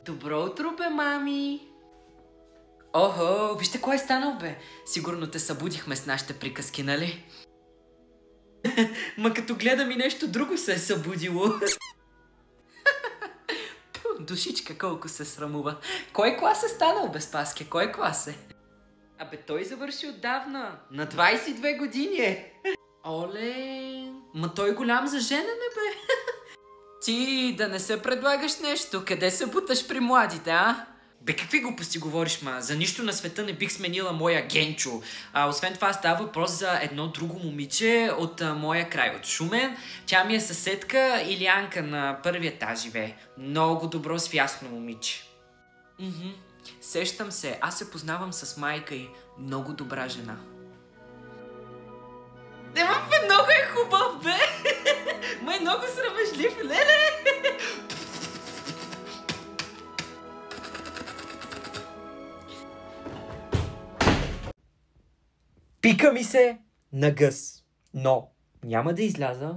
Добро утро, бе, мами! Охо, вижте кой е станал, бе. Сигурно те събудихме с нашите приказки, нали? Ма като гледам и нещо друго се е събудило. Душичка колко се срамува. Кой клас е станал, бе, Спаске? Кой клас е? Абе, той завърши отдавна. На 22 години е. Оле, ма той голям за женене, бе. Ти да не се предлагаш нещо. Къде се буташ при младите, а? Бе, какви глупости говориш, ма? За нищо на света не бих сменила моя Генчо. Освен това става въпрос за едно друго момиче от моя край, от Шумен. Тя ми е съседка Илианка, на първия етаж живее. Много добро свясно момиче. Сещам се, аз се познавам с майка й. Много добра жена. Ема, бе, много е хубав, бе! Ма е много срамежлив, леле! Пика ми се на гъс, но няма да изляза